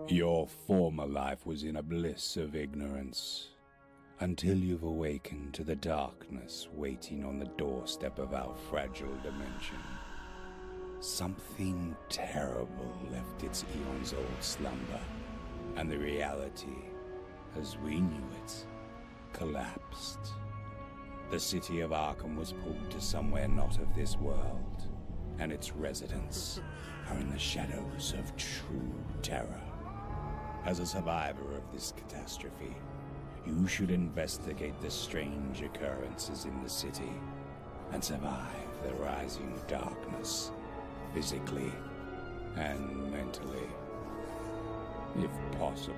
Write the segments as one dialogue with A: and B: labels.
A: Your former life was in a bliss of ignorance, until you've awakened to the darkness waiting on the doorstep of our fragile dimension. Something terrible left its eons-old slumber, and the reality, as we knew it, collapsed. The city of Arkham was pulled to somewhere not of this world, and its residents are in the shadows of true terror. As a survivor of this catastrophe, you should investigate the strange occurrences in the city and survive the rising darkness, physically and mentally, if possible.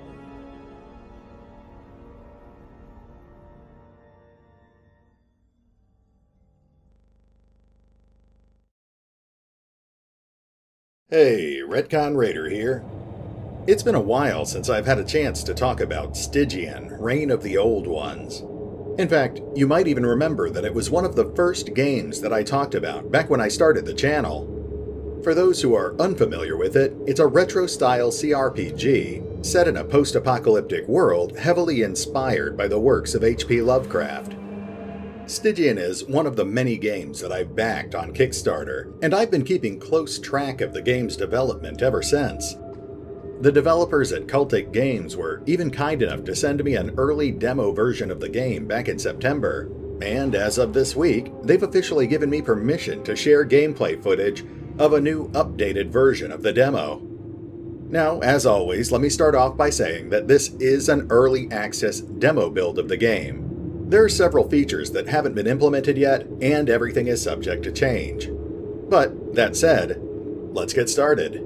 B: Hey, RetconRaider here. It's been a while since I've had a chance to talk about Stygian, Reign of the Old Ones. In fact, you might even remember that it was one of the first games that I talked about back when I started the channel. For those who are unfamiliar with it, it's a retro-style cRPG set in a post-apocalyptic world heavily inspired by the works of H.P. Lovecraft. Stygian is one of the many games that I've backed on Kickstarter, and I've been keeping close track of the game's development ever since. The developers at Cultic Games were even kind enough to send me an early demo version of the game back in September, and as of this week, they've officially given me permission to share gameplay footage of a new updated version of the demo. Now, as always, let me start off by saying that this is an early access demo build of the game. There are several features that haven't been implemented yet, and everything is subject to change. But, that said, let's get started.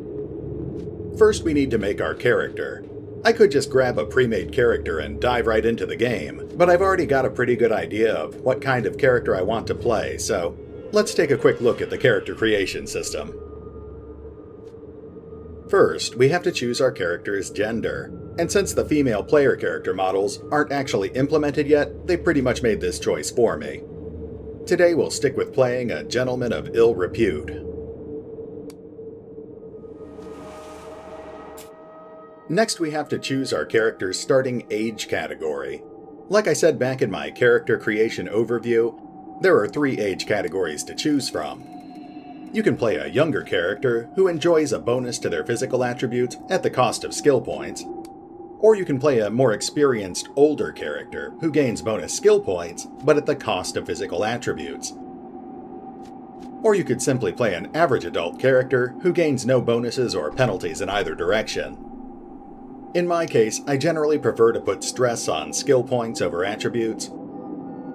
B: First, we need to make our character. I could just grab a pre-made character and dive right into the game, but I've already got a pretty good idea of what kind of character I want to play, so let's take a quick look at the character creation system. First, we have to choose our character's gender, and since the female player character models aren't actually implemented yet, they pretty much made this choice for me. Today we'll stick with playing a gentleman of ill repute. Next, we have to choose our character's starting age category. Like I said back in my character creation overview, there are 3 age categories to choose from. You can play a younger character who enjoys a bonus to their physical attributes at the cost of skill points, or you can play a more experienced older character who gains bonus skill points but at the cost of physical attributes. Or you could simply play an average adult character who gains no bonuses or penalties in either direction. In my case, I generally prefer to put stress on skill points over attributes,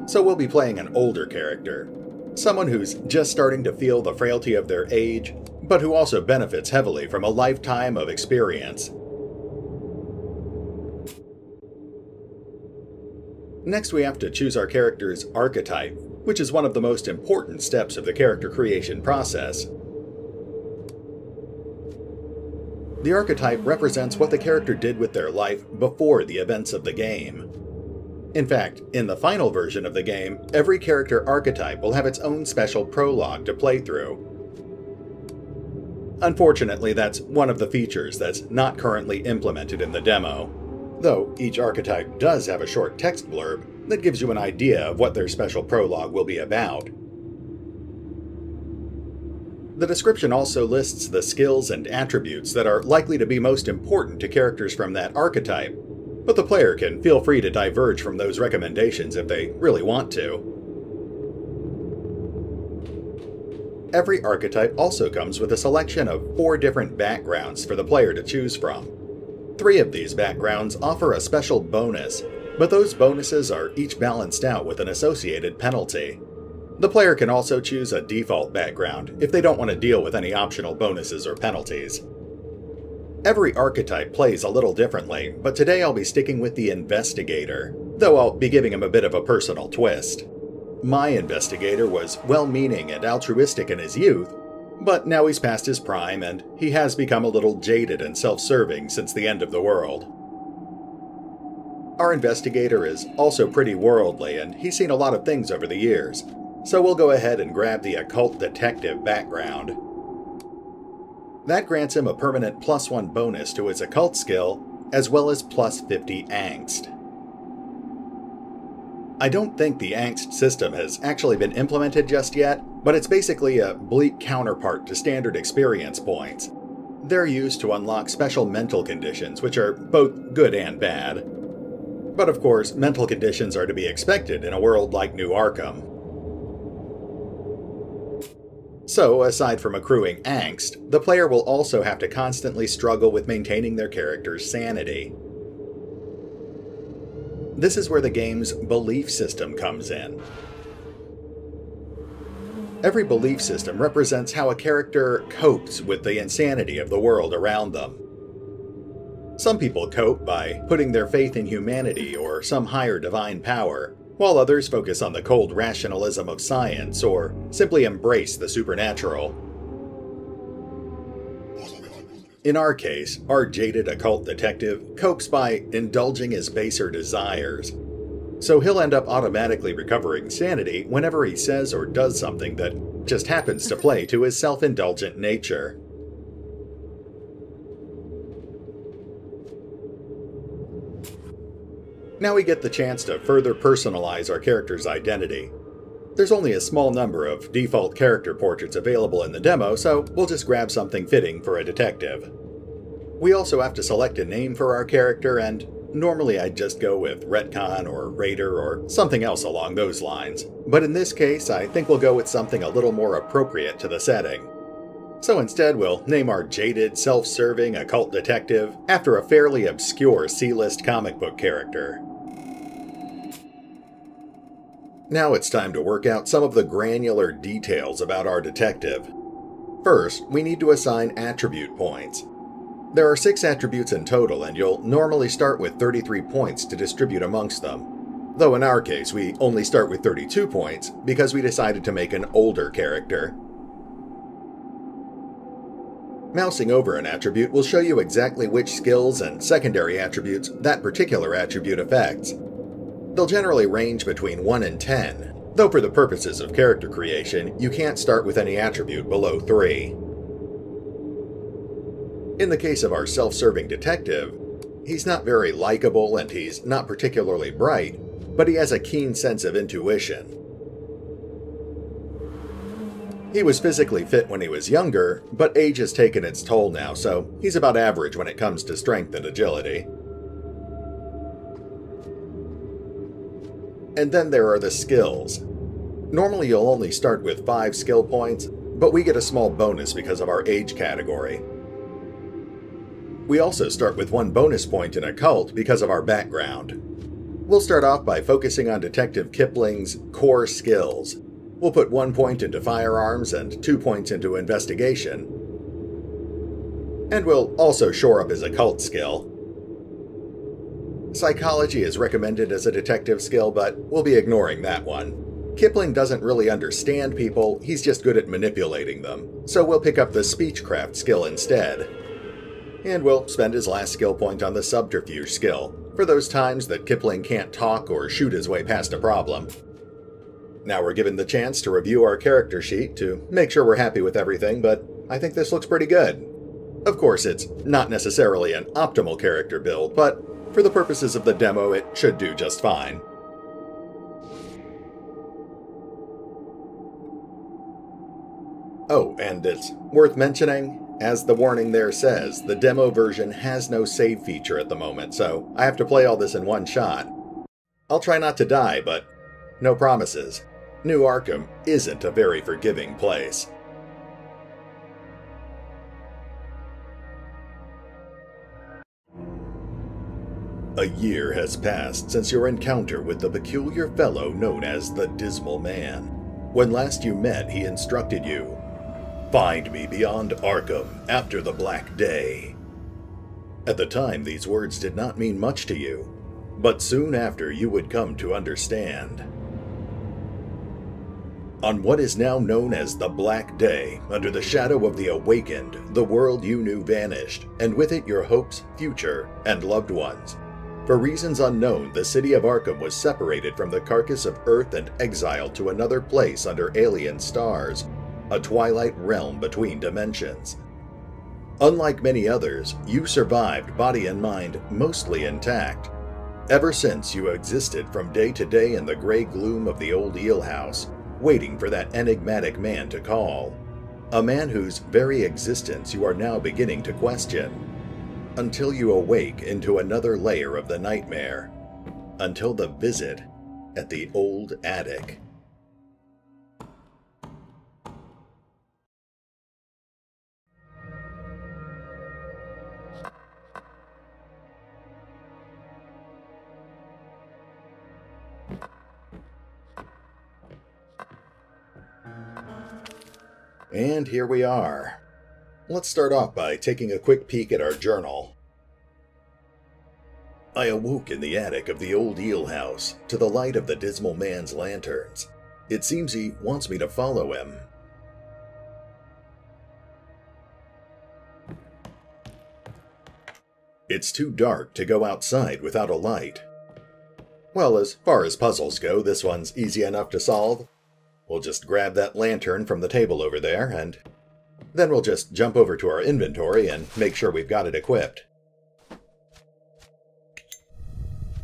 B: so we'll be playing an older character, someone who's just starting to feel the frailty of their age, but who also benefits heavily from a lifetime of experience. Next, we have to choose our character's archetype, which is one of the most important steps of the character creation process. The archetype represents what the character did with their life before the events of the game. In fact, in the final version of the game, every character archetype will have its own special prologue to play through. Unfortunately, that's one of the features that's not currently implemented in the demo, though each archetype does have a short text blurb that gives you an idea of what their special prologue will be about. The description also lists the skills and attributes that are likely to be most important to characters from that archetype, but the player can feel free to diverge from those recommendations if they really want to. Every archetype also comes with a selection of 4 different backgrounds for the player to choose from. 3 of these backgrounds offer a special bonus, but those bonuses are each balanced out with an associated penalty. The player can also choose a default background if they don't want to deal with any optional bonuses or penalties. Every archetype plays a little differently, but today I'll be sticking with the Investigator, though I'll be giving him a bit of a personal twist. My Investigator was well-meaning and altruistic in his youth, but now he's past his prime and he has become a little jaded and self-serving since the end of the world. Our Investigator is also pretty worldly and he's seen a lot of things over the years, so we'll go ahead and grab the Occult Detective background. That grants him a permanent +1 bonus to his occult skill, as well as +50 angst. I don't think the angst system has actually been implemented just yet, but it's basically a bleak counterpart to standard experience points. They're used to unlock special mental conditions, which are both good and bad. But of course, mental conditions are to be expected in a world like New Arkham. So, aside from accruing angst, the player will also have to constantly struggle with maintaining their character's sanity. This is where the game's belief system comes in. Every belief system represents how a character copes with the insanity of the world around them. Some people cope by putting their faith in humanity or some higher divine power, while others focus on the cold rationalism of science or simply embrace the supernatural. In our case, our jaded occult detective copes by indulging his baser desires. So he'll end up automatically recovering sanity whenever he says or does something that just happens to play to his self-indulgent nature. Now we get the chance to further personalize our character's identity. There's only a small number of default character portraits available in the demo, so we'll just grab something fitting for a detective. We also have to select a name for our character, and normally I'd just go with Retcon or Raider or something else along those lines. But in this case, I think we'll go with something a little more appropriate to the setting. So instead, we'll name our jaded, self-serving occult detective after a fairly obscure C-list comic book character. Now it's time to work out some of the granular details about our detective. First, we need to assign attribute points. There are 6 attributes in total, and you'll normally start with 33 points to distribute amongst them. Though in our case, we only start with 32 points because we decided to make an older character. Mousing over an attribute will show you exactly which skills and secondary attributes that particular attribute affects. They'll generally range between 1 and 10, though for the purposes of character creation, you can't start with any attribute below 3. In the case of our self-serving detective, he's not very likable and he's not particularly bright, but he has a keen sense of intuition. He was physically fit when he was younger, but age has taken its toll now, so he's about average when it comes to strength and agility. And then there are the skills. Normally you'll only start with 5 skill points, but we get a small bonus because of our age category. We also start with 1 bonus point in occult because of our background. We'll start off by focusing on Detective Kipling's core skills. We'll put 1 point into firearms and 2 points into investigation. And we'll also shore up his occult skill. Psychology is recommended as a detective skill, but we'll be ignoring that one. Kipling doesn't really understand people, he's just good at manipulating them, so we'll pick up the speechcraft skill instead. And we'll spend his last skill point on the subterfuge skill, for those times that Kipling can't talk or shoot his way past a problem. Now we're given the chance to review our character sheet to make sure we're happy with everything, but I think this looks pretty good. Of course, it's not necessarily an optimal character build, but for the purposes of the demo, it should do just fine. Oh, and it's worth mentioning, as the warning there says, the demo version has no save feature at the moment, so I have to play all this in one shot. I'll try not to die, but no promises. New Arkham isn't a very forgiving place. A year has passed since your encounter with the peculiar fellow known as the Dismal Man. When last you met, he instructed you, "Find me beyond Arkham after the Black Day." At the time, these words did not mean much to you, but soon after you would come to understand. On what is now known as the Black Day, under the shadow of the Awakened, the world you knew vanished, and with it your hopes, future, and loved ones. For reasons unknown, the city of Arkham was separated from the carcass of Earth and exiled to another place under alien stars, a twilight realm between dimensions. Unlike many others, you survived body and mind mostly intact. Ever since you existed from day to day in the gray gloom of the old eel house, waiting for that enigmatic man to call. A man whose very existence you are now beginning to question. Until you awake into another layer of the nightmare. Until the visit at the old attic. And here we are. Let's start off by taking a quick peek at our journal. I awoke in the attic of the old eel house to the light of the dismal man's lanterns. It seems he wants me to follow him. It's too dark to go outside without a light. Well, as far as puzzles go, this one's easy enough to solve. We'll just grab that lantern from the table over there, and then we'll just jump over to our inventory and make sure we've got it equipped.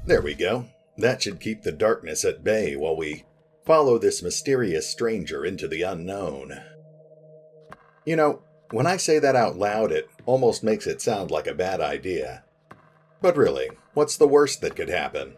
B: There we go. That should keep the darkness at bay while we follow this mysterious stranger into the unknown. You know, when I say that out loud, it almost makes it sound like a bad idea. But really, what's the worst that could happen?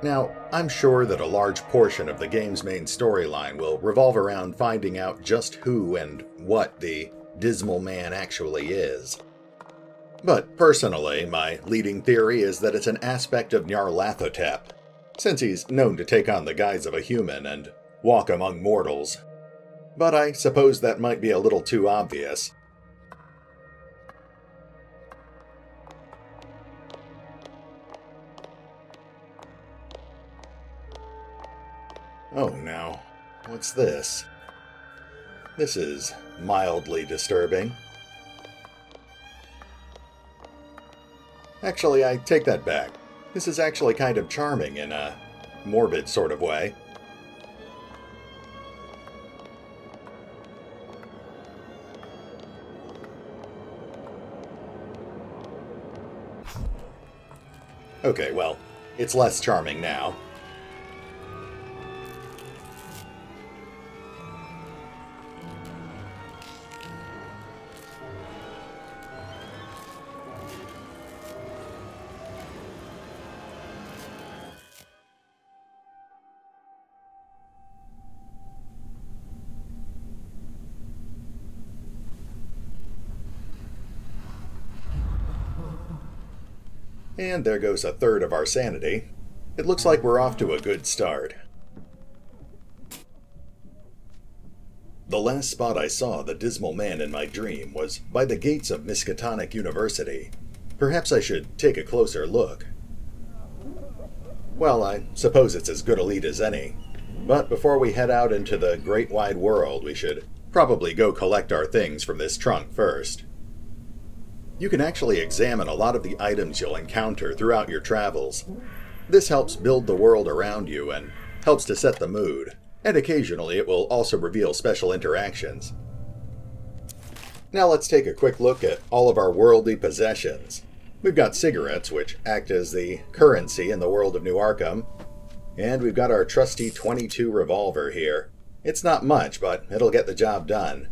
B: Now, I'm sure that a large portion of the game's main storyline will revolve around finding out just who and what the Dismal Man actually is. But personally, my leading theory is that it's an aspect of Nyarlathotep, since he's known to take on the guise of a human and walk among mortals. But I suppose that might be a little too obvious. Oh no, what's this? This is mildly disturbing. Actually, I take that back. This is actually kind of charming in a morbid sort of way. Okay, well, it's less charming now. And there goes a third of our sanity. It looks like we're off to a good start. The last spot I saw the Dismal Man in my dream was by the gates of Miskatonic University. Perhaps I should take a closer look. Well, I suppose it's as good a lead as any. But before we head out into the great wide world, we should probably go collect our things from this trunk first. You can actually examine a lot of the items you'll encounter throughout your travels. This helps build the world around you and helps to set the mood, and occasionally it will also reveal special interactions. Now let's take a quick look at all of our worldly possessions. We've got cigarettes, which act as the currency in the world of New Arkham, and we've got our trusty .22 revolver here. It's not much, but it'll get the job done.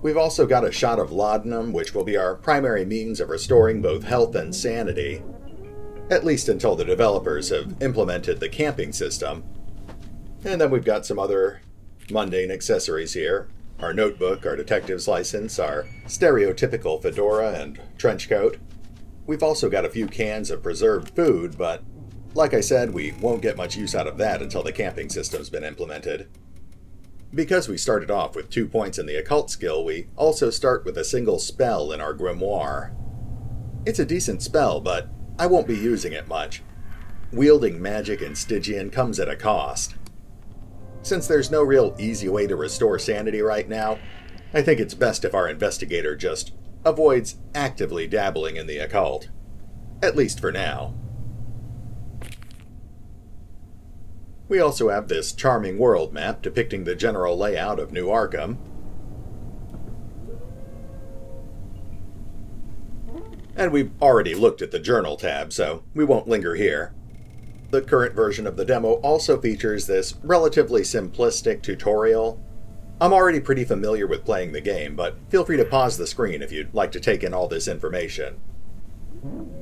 B: We've also got a shot of laudanum, which will be our primary means of restoring both health and sanity. At least until the developers have implemented the camping system. And then we've got some other mundane accessories here. Our notebook, our detective's license, our stereotypical fedora and trench coat. We've also got a few cans of preserved food, but like I said, we won't get much use out of that until the camping system's been implemented. Because we started off with 2 points in the occult skill, we also start with a single spell in our grimoire. It's a decent spell, but I won't be using it much. Wielding magic in Stygian comes at a cost. Since there's no real easy way to restore sanity right now, I think it's best if our investigator just avoids actively dabbling in the occult. At least for now. We also have this charming world map depicting the general layout of New Arkham. And we've already looked at the Journal tab, so we won't linger here. The current version of the demo also features this relatively simplistic tutorial. I'm already pretty familiar with playing the game, but feel free to pause the screen if you'd like to take in all this information.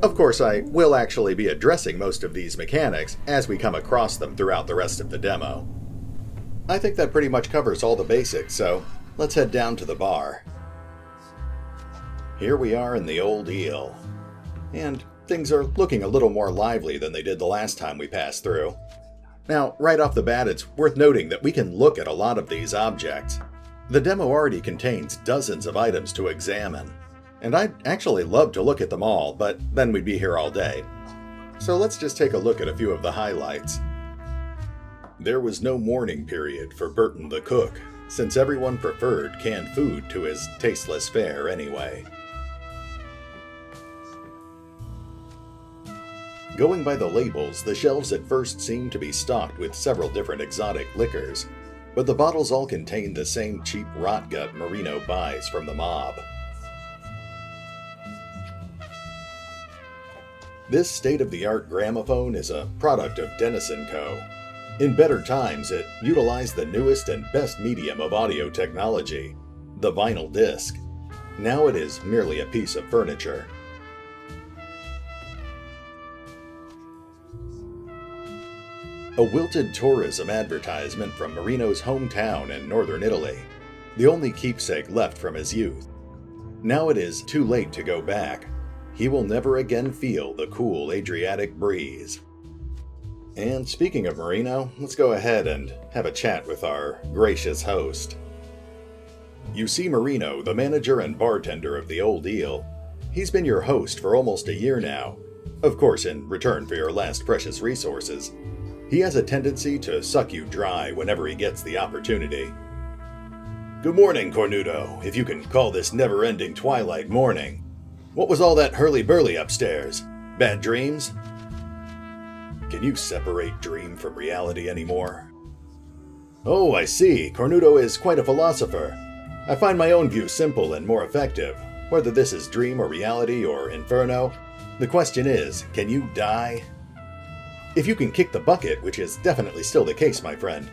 B: Of course, I will actually be addressing most of these mechanics as we come across them throughout the rest of the demo. I think that pretty much covers all the basics, so let's head down to the bar. Here we are in the Old Eel, and things are looking a little more lively than they did the last time we passed through. Now, right off the bat, it's worth noting that we can look at a lot of these objects. The demo already contains dozens of items to examine, and I'd actually love to look at them all, but then we'd be here all day. So let's just take a look at a few of the highlights. There was no mourning period for Burton the cook, since everyone preferred canned food to his tasteless fare anyway. Going by the labels, the shelves at first seemed to be stocked with several different exotic liquors, but the bottles all contained the same cheap rotgut Marino buys from the mob. This state-of-the-art gramophone is a product of Denison Co. In better times, it utilized the newest and best medium of audio technology, the vinyl disc. Now it is merely a piece of furniture. A wilted tourism advertisement from Marino's hometown in northern Italy, the only keepsake left from his youth. Now it is too late to go back. He will never again feel the cool Adriatic breeze. And speaking of Marino, let's go ahead and have a chat with our gracious host. You see Marino, the manager and bartender of the Old Eel. He's been your host for almost a year now, of course in return for your last precious resources. He has a tendency to suck you dry whenever he gets the opportunity. Good morning, Cornudo, if you can call this never-ending twilight morning. What was all that hurly-burly upstairs? Bad dreams? Can you separate dream from reality anymore? Oh, I see. Cornudo is quite a philosopher. I find my own view simple and more effective. Whether this is dream or reality or inferno, the question is, can you die? If you can kick the bucket, which is definitely still the case, my friend,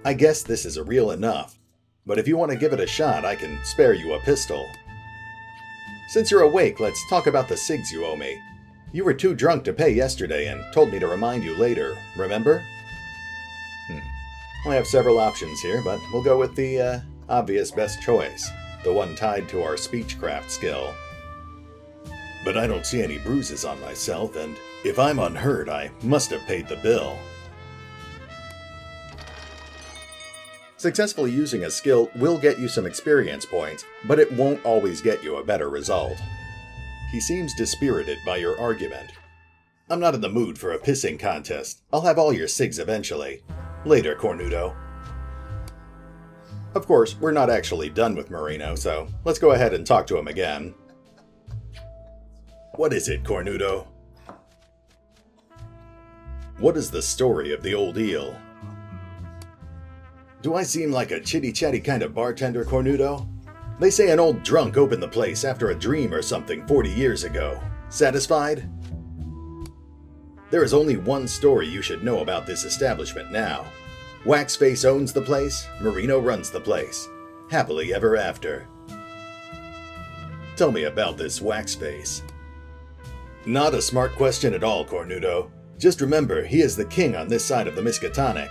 B: I guess this is a real enough. But if you want to give it a shot, I can spare you a pistol. Since you're awake, let's talk about the cigs you owe me. You were too drunk to pay yesterday and told me to remind you later, remember? I have several options here, but we'll go with the obvious best choice, the one tied to our speechcraft skill. But I don't see any bruises on myself, and if I'm unhurt, I must have paid the bill. Successfully using a skill will get you some experience points, but it won't always get you a better result. He seems dispirited by your argument. I'm not in the mood for a pissing contest. I'll have all your cigs eventually. Later, Cornudo. Of course, we're not actually done with Marino, so let's go ahead and talk to him again. What is it, Cornudo? What is the story of the Old Eel? Do I seem like a chitty-chatty kind of bartender, Cornudo? They say an old drunk opened the place after a dream or something 40 years ago. Satisfied? There is only one story you should know about this establishment now. Waxface owns the place, Marino runs the place. Happily ever after. Tell me about this Waxface. Not a smart question at all, Cornudo. Just remember, he is the king on this side of the Miskatonic.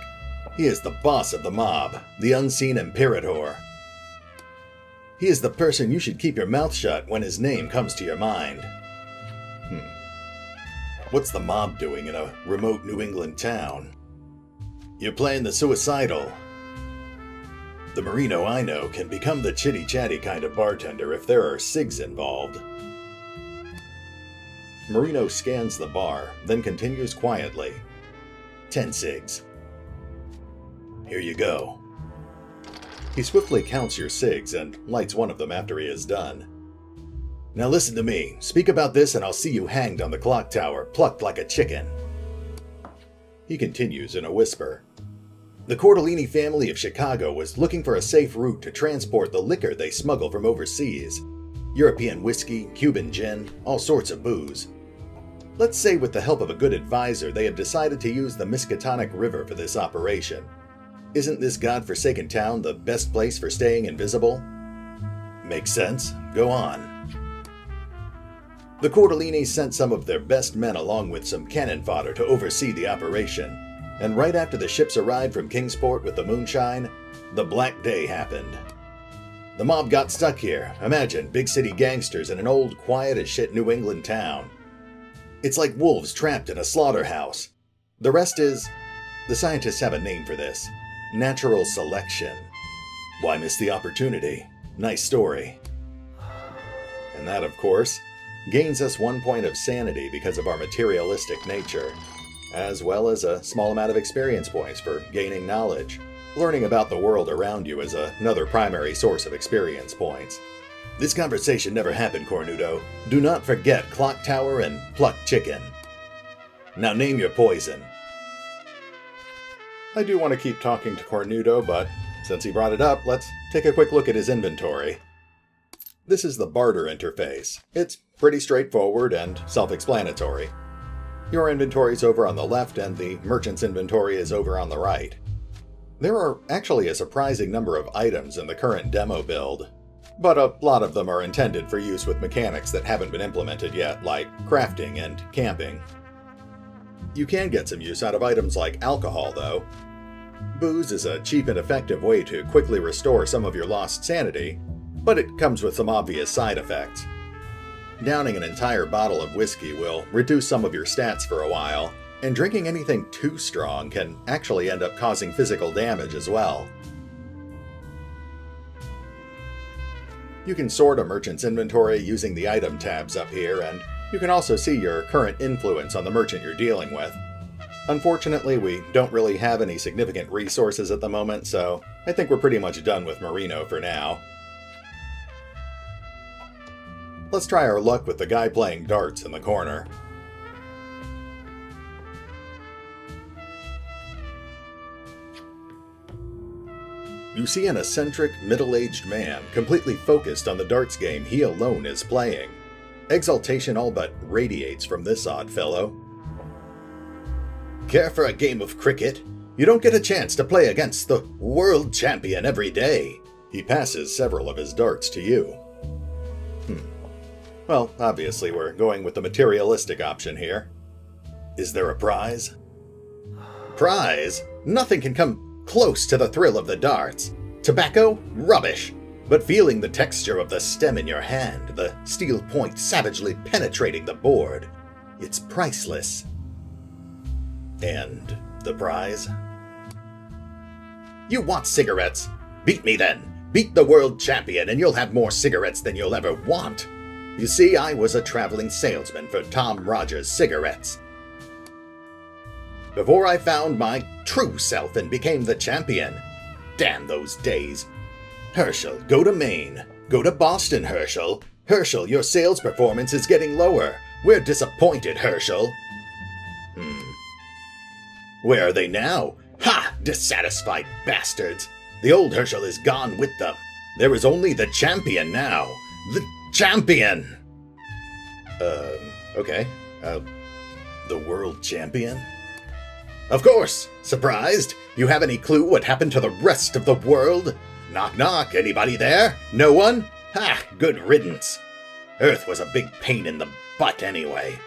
B: He is the boss of the mob, the unseen imperator. He is the person you should keep your mouth shut when his name comes to your mind. What's the mob doing in a remote New England town? You're playing the suicidal. The Marino I know can become the chitty-chatty kind of bartender if there are cigs involved. Marino scans the bar, then continues quietly. 10 cigs. Here you go. He swiftly counts your cigs and lights one of them after he is done. Now listen to me. Speak about this and I'll see you hanged on the clock tower, plucked like a chicken. He continues in a whisper. The Cordellini family of Chicago was looking for a safe route to transport the liquor they smuggle from overseas. European whiskey, Cuban gin, all sorts of booze. Let's say with the help of a good advisor, they have decided to use the Miskatonic River for this operation. Isn't this godforsaken town the best place for staying invisible? Makes sense. Go on. The Cordellini sent some of their best men along with some cannon fodder to oversee the operation, and right after the ships arrived from Kingsport with the moonshine, the Black Day happened. The mob got stuck here. Imagine big city gangsters in an old, quiet-as-shit New England town. It's like wolves trapped in a slaughterhouse. The rest is... the scientists have a name for this. Natural selection. Why miss the opportunity? Nice story. And that, of course, gains us 1 point of sanity because of our materialistic nature, as well as a small amount of experience points for gaining knowledge. Learning about the world around you is another primary source of experience points. This conversation never happened, Cornudo. Do not forget Clock Tower and Pluck Chicken. Now name your poison. I do want to keep talking to Cornudo, but since he brought it up, let's take a quick look at his inventory. This is the barter interface. It's pretty straightforward and self-explanatory. Your inventory's over on the left and the merchant's inventory is over on the right. There are actually a surprising number of items in the current demo build, but a lot of them are intended for use with mechanics that haven't been implemented yet, like crafting and camping. You can get some use out of items like alcohol, though. Booze is a cheap and effective way to quickly restore some of your lost sanity, but it comes with some obvious side effects. Downing an entire bottle of whiskey will reduce some of your stats for a while, and drinking anything too strong can actually end up causing physical damage as well. You can sort a merchant's inventory using the item tabs up here, and you can also see your current influence on the merchant you're dealing with. Unfortunately, we don't really have any significant resources at the moment, so I think we're pretty much done with Marino for now. Let's try our luck with the guy playing darts in the corner. You see an eccentric, middle-aged man completely focused on the darts game he alone is playing. Exaltation all but radiates from this odd fellow. Care for a game of cricket? You don't get a chance to play against the world champion every day. He passes several of his darts to you. Well, obviously we're going with the materialistic option here. Is there a prize? Prize? Nothing can come close to the thrill of the darts. Tobacco? Rubbish. But feeling the texture of the stem in your hand, the steel point savagely penetrating the board, it's priceless. And the prize? You want cigarettes? Beat me then. Beat the world champion and you'll have more cigarettes than you'll ever want. You see, I was a traveling salesman for Tom Rogers cigarettes. Before I found my true self and became the champion. Damn those days. Herschel, go to Maine. Go to Boston, Herschel. Herschel, your sales performance is getting lower. We're disappointed, Herschel. Where are they now? Ha! Dissatisfied bastards. The old Herschel is gone with them. There is only the champion now. The champion! Okay. The world champion? Of course! Surprised? You have any clue what happened to the rest of the world? Knock knock, anybody there? No one? Ha! Good riddance. Earth was a big pain in the butt anyway.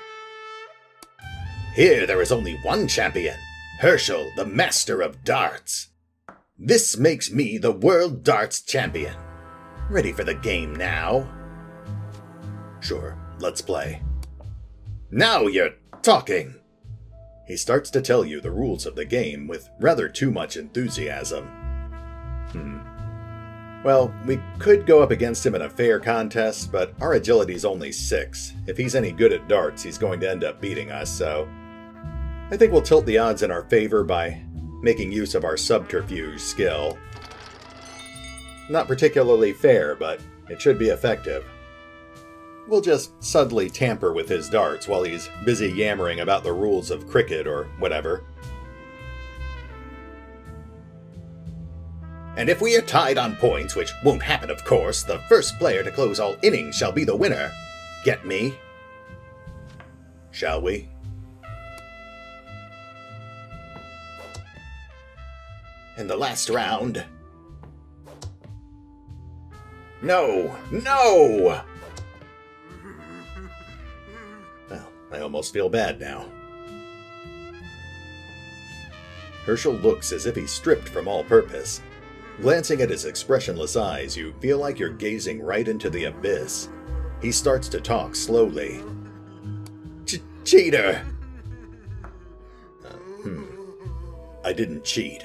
B: Here there is only one champion. Herschel, the master of darts. This makes me the world darts champion. Ready for the game now? Sure, let's play. Now you're talking! He starts to tell you the rules of the game with rather too much enthusiasm. Well, we could go up against him in a fair contest, but our agility's only 6. If he's any good at darts, he's going to end up beating us, so I think we'll tilt the odds in our favor by making use of our subterfuge skill. Not particularly fair, but it should be effective. We'll just subtly tamper with his darts while he's busy yammering about the rules of cricket or whatever. And if we are tied on points, which won't happen of course, the first player to close all innings shall be the winner. Get me? Shall we? In the last round... No! No! Well, I almost feel bad now. Herschel looks as if he's stripped from all purpose. Glancing at his expressionless eyes, you feel like you're gazing right into the abyss. He starts to talk slowly. Cheater! I didn't cheat.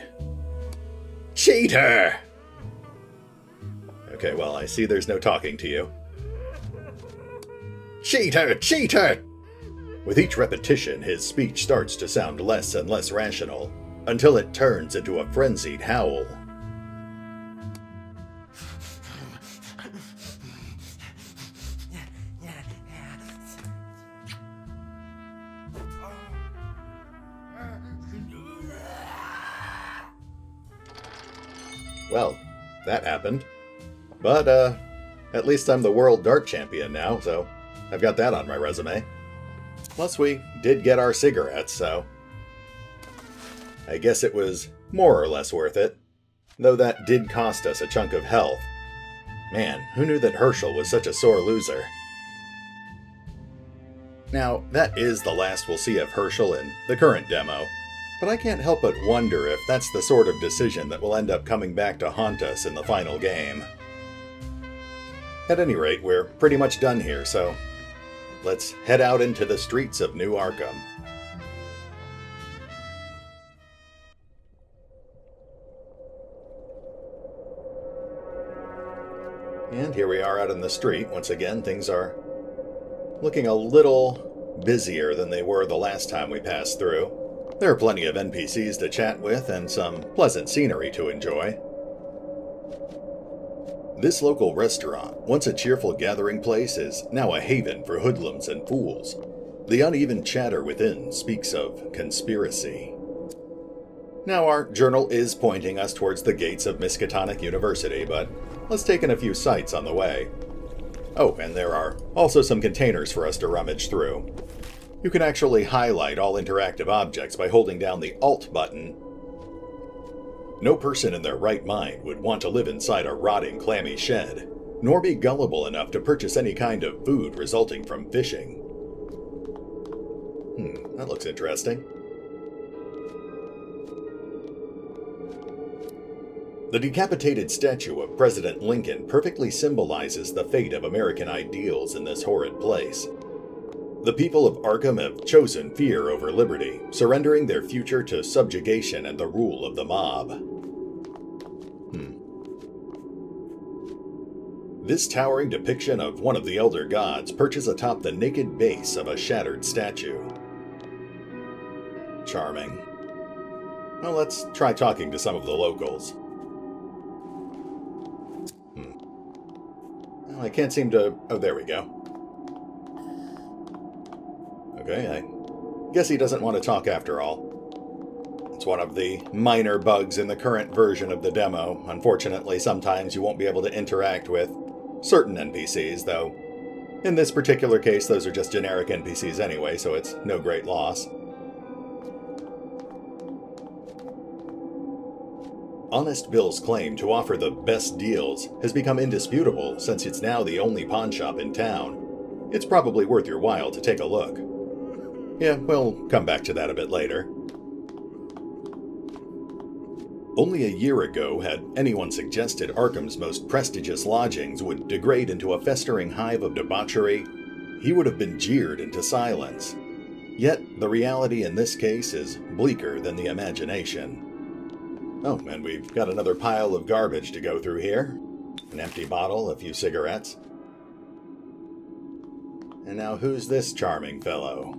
B: Cheater! Okay, well, I see there's no talking to you. Cheater! Cheater! With each repetition, his speech starts to sound less and less rational, until it turns into a frenzied howl. Well, that happened. But, at least I'm the World Dart Champion now, so I've got that on my resume. Plus, we did get our cigarettes, so I guess it was more or less worth it. Though that did cost us a chunk of health. Man, who knew that Herschel was such a sore loser? Now, that is the last we'll see of Herschel in the current demo, but I can't help but wonder if that's the sort of decision that will end up coming back to haunt us in the final game. At any rate, we're pretty much done here, so let's head out into the streets of New Arkham. And here we are out in the street. Once again, things are looking a little busier than they were the last time we passed through. There are plenty of NPCs to chat with and some pleasant scenery to enjoy. This local restaurant, once a cheerful gathering place, is now a haven for hoodlums and fools. The uneven chatter within speaks of conspiracy. Now our journal is pointing us towards the gates of Miskatonic University, but let's take in a few sights on the way. Oh, and there are also some containers for us to rummage through. You can actually highlight all interactive objects by holding down the Alt button. No person in their right mind would want to live inside a rotting, clammy shed, nor be gullible enough to purchase any kind of food resulting from fishing. That looks interesting. The decapitated statue of President Lincoln perfectly symbolizes the fate of American ideals in this horrid place. The people of Arkham have chosen fear over liberty, surrendering their future to subjugation and the rule of the mob. This towering depiction of one of the elder gods perches atop the naked base of a shattered statue. Charming. Well, let's try talking to some of the locals. Well, I can't seem to... Oh, there we go. Okay, I guess he doesn't want to talk after all. It's one of the minor bugs in the current version of the demo. Unfortunately, sometimes you won't be able to interact with certain NPCs, though in this particular case, those are just generic NPCs anyway, so it's no great loss. Honest Bill's claim to offer the best deals has become indisputable since it's now the only pawn shop in town. It's probably worth your while to take a look. Yeah, we'll come back to that a bit later. Only a year ago had anyone suggested Arkham's most prestigious lodgings would degrade into a festering hive of debauchery, he would have been jeered into silence. Yet, the reality in this case is bleaker than the imagination. Oh, and we've got another pile of garbage to go through here. An empty bottle, a few cigarettes. And now who's this charming fellow?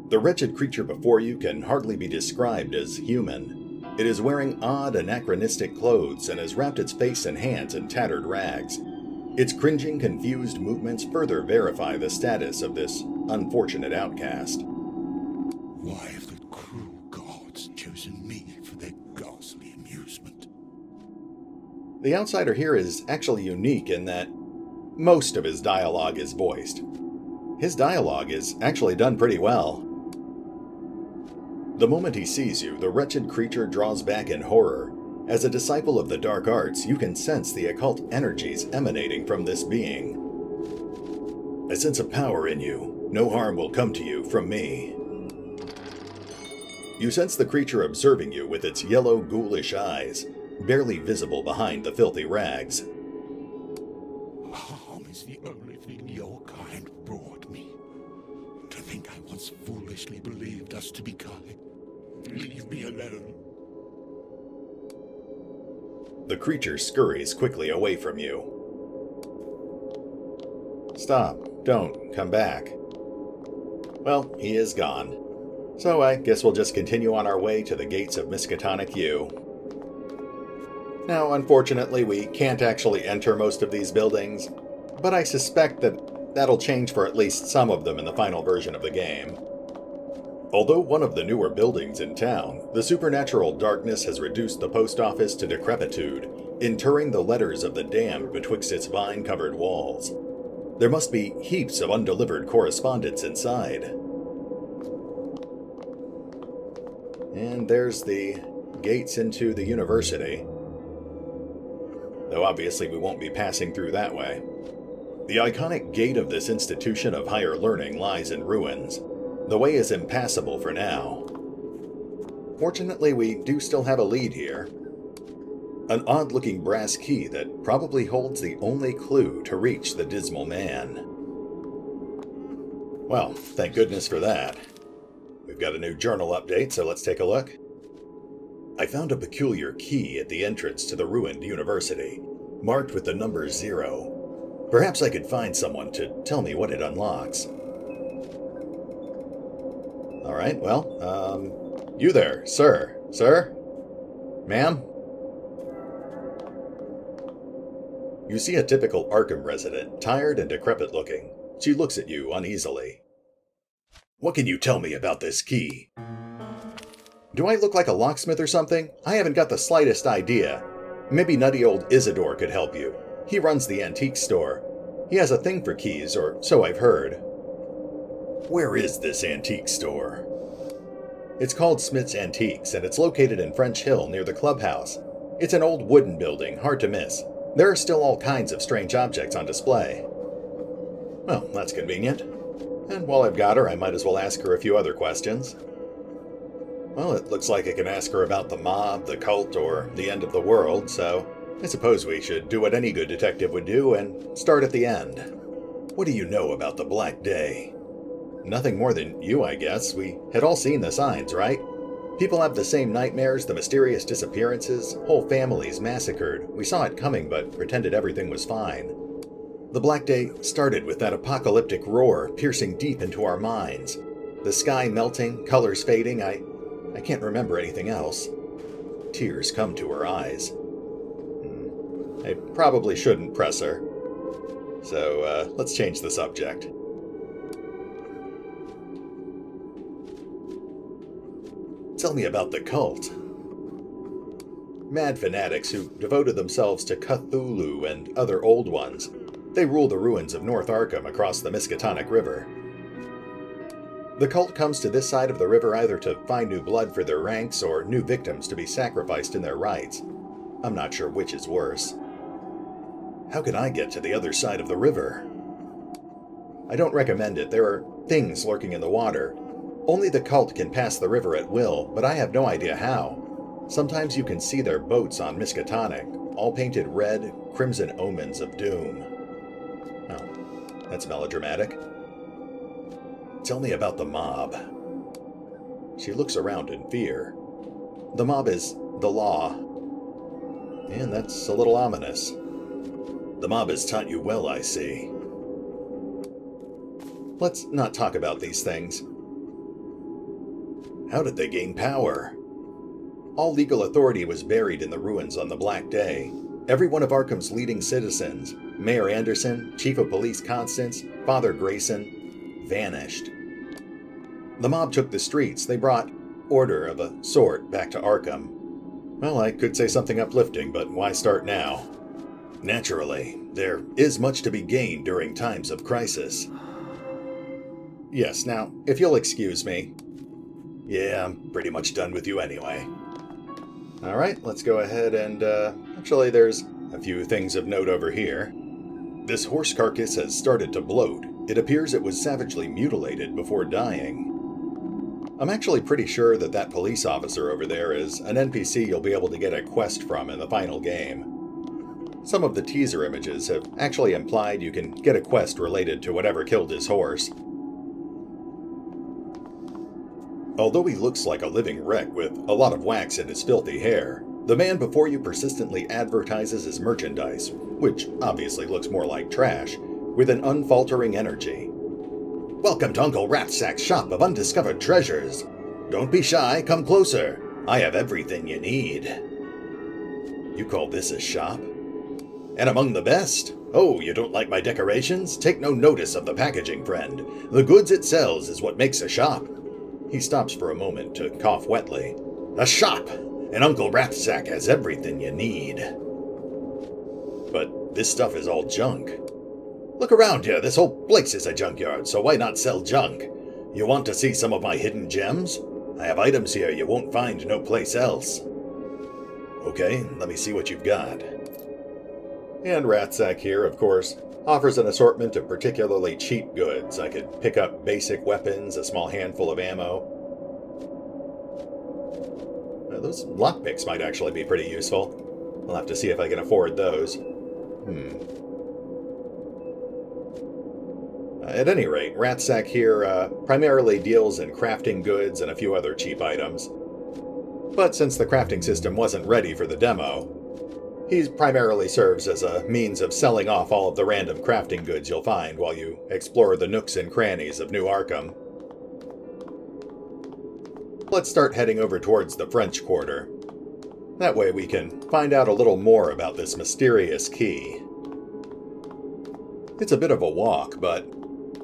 B: The wretched creature before you can hardly be described as human. It is wearing odd, anachronistic clothes and has wrapped its face and hands in tattered rags. Its cringing, confused movements further verify the status of this unfortunate outcast.
C: Why have the cruel gods chosen me for their ghastly amusement?
B: The outsider here is actually unique in that most of his dialogue is voiced. His dialogue is actually done pretty well. The moment he sees you, the wretched creature draws back in horror. As a disciple of the dark arts, you can sense the occult energies emanating from this being. I sense a power in you. No harm will come to you from me. You sense the creature observing you with its yellow, ghoulish eyes, barely visible behind the filthy rags.
C: Harm is the only thing your kind brought me. To think I once foolishly believed us to be kind. Leave me alone.
B: The creature scurries quickly away from you. Stop. Don't. Come back. Well, he is gone. So I guess we'll just continue on our way to the gates of Miskatonic U. Now, unfortunately, we can't actually enter most of these buildings, but I suspect that that'll change for at least some of them in the final version of the game. Although one of the newer buildings in town, the supernatural darkness has reduced the post office to decrepitude, interring the letters of the damned betwixt its vine-covered walls. There must be heaps of undelivered correspondence inside. And there's the gates into the university. Though obviously we won't be passing through that way. The iconic gate of this institution of higher learning lies in ruins. The way is impassable for now. Fortunately, we do still have a lead here. An odd-looking brass key that probably holds the only clue to reach the dismal man. Well, thank goodness for that. We've got a new journal update, so let's take a look. I found a peculiar key at the entrance to the ruined university, marked with the number 0. Perhaps I could find someone to tell me what it unlocks. Alright, well, you there, sir. Sir? Ma'am? You see a typical Arkham resident, tired and decrepit looking. She looks at you uneasily. What can you tell me about this key? Do I look like a locksmith or something? I haven't got the slightest idea. Maybe nutty old Isidore could help you. He runs the antique store. He has a thing for keys, or so I've heard. Where is this antique store? It's called Smith's Antiques, and it's located in French Hill near the clubhouse. It's an old wooden building, hard to miss. There are still all kinds of strange objects on display. Well, that's convenient. And while I've got her, I might as well ask her a few other questions. Well, it looks like I can ask her about the mob, the cult, or the end of the world, so I suppose we should do what any good detective would do and start at the end. What do you know about the Black Day? Nothing more than you, I guess. We had all seen the signs, right? People have the same nightmares, the mysterious disappearances, whole families massacred. We saw it coming, but pretended everything was fine. The Black Day started with that apocalyptic roar piercing deep into our minds. The sky melting, colors fading, I can't remember anything else. Tears come to her eyes. I probably shouldn't press her. So, let's change the subject. Tell me about the cult. Mad fanatics who devoted themselves to Cthulhu and other old ones. They rule the ruins of North Arkham across the Miskatonic River. The cult comes to this side of the river either to find new blood for their ranks or new victims to be sacrificed in their rites. I'm not sure which is worse. How can I get to the other side of the river? I don't recommend it. There are things lurking in the water. Only the cult can pass the river at will, but I have no idea how. Sometimes you can see their boats on Miskatonic, all painted red, crimson omens of doom. Oh, that's melodramatic. Tell me about the mob. She looks around in fear. The mob is the law. And that's a little ominous. The mob has taught you well, I see. Let's not talk about these things. How did they gain power? All legal authority was buried in the ruins on the Black Day. Every one of Arkham's leading citizens, Mayor Anderson, Chief of Police Constance, Father Grayson, vanished. The mob took the streets. They brought order of a sort back to Arkham. Well, I could say something uplifting, but why start now? Naturally, there is much to be gained during times of crisis. Yes, now, if you'll excuse me. Yeah, I'm pretty much done with you anyway. Alright, let's go ahead and, actually there's a few things of note over here. This horse carcass has started to bloat. It appears it was savagely mutilated before dying. I'm actually pretty sure that that police officer over there is an NPC you'll be able to get a quest from in the final game. Some of the teaser images have actually implied you can get a quest related to whatever killed his horse. Although he looks like a living wreck with a lot of wax in his filthy hair, the man before you persistently advertises his merchandise, which obviously looks more like trash, with an unfaltering energy. Welcome to Uncle Ratsack's shop of undiscovered treasures. Don't be shy, come closer. I have everything you need. You call this a shop? And among the best? Oh, you don't like my decorations? Take no notice of the packaging, friend. The goods it sells is what makes a shop. He stops for a moment to cough wetly. A shop! And Uncle Ratsack has everything you need. But this stuff is all junk. Look around here, this whole place is a junkyard, so why not sell junk? You want to see some of my hidden gems? I have items here you won't find no place else. Okay, let me see what you've got. And Ratsack here, of course, offers an assortment of particularly cheap goods. I could pick up basic weapons, a small handful of ammo. Those lockpicks might actually be pretty useful. I'll have to see if I can afford those. At any rate, Ratsack here primarily deals in crafting goods and a few other cheap items. But since the crafting system wasn't ready for the demo, he primarily serves as a means of selling off all of the random crafting goods you'll find while you explore the nooks and crannies of New Arkham. Let's start heading over towards the French Quarter. That way we can find out a little more about this mysterious key. It's a bit of a walk, but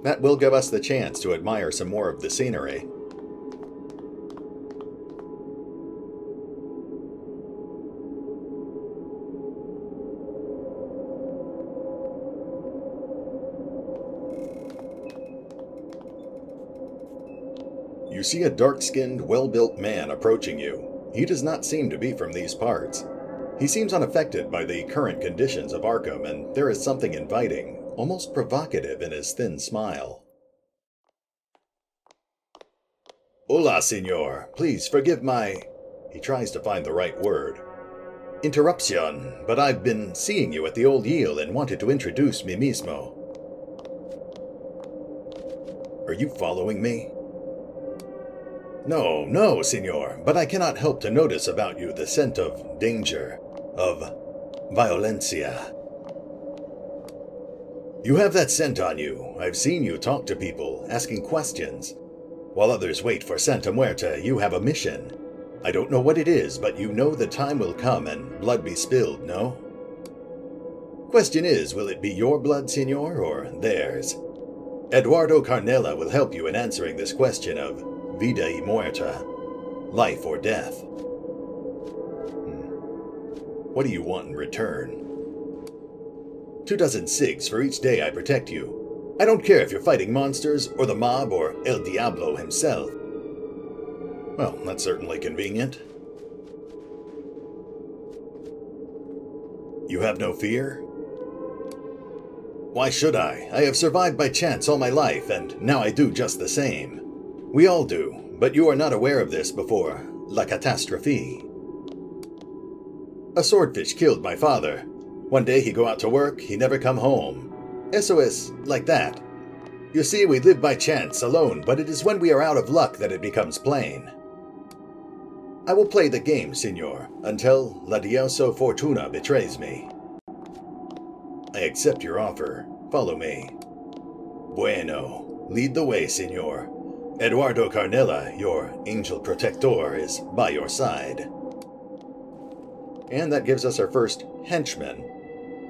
B: that will give us the chance to admire some more of the scenery. You see a dark-skinned, well-built man approaching you. He does not seem to be from these parts. He seems unaffected by the current conditions of Arkham, and there is something inviting, almost provocative in his thin smile. Hola, senor. Please forgive my... He tries to find the right word. Interruption, but I've been seeing you at the Old Yield and wanted to introduce me mismo. Are you following me? No, no, senor, but I cannot help to notice about you the scent of danger, of violencia. You have that scent on you. I've seen you talk to people, asking questions. While others wait for Santa Muerta, you have a mission. I don't know what it is, but you know the time will come and blood be spilled, no? Question is, will it be your blood, senor, or theirs? Eduardo Carnella will help you in answering this question of vida y muerta, life or death. What do you want in return? 24 cigs for each day I protect you. I don't care if you're fighting monsters, or the mob, or El Diablo himself. Well, that's certainly convenient. You have no fear? Why should I? I have survived by chance all my life, and now I do just the same. We all do, but you are not aware of this before La Catastrophe. A swordfish killed my father. One day he go out to work, he never come home. SOS, like that. You see, we live by chance, alone, but it is when we are out of luck that it becomes plain. I will play the game, senor, until La Diosa Fortuna betrays me. I accept your offer. Follow me. Bueno. Lead the way, senor. Eduardo Carnella, your angel protector, is by your side. And that gives us our first henchman.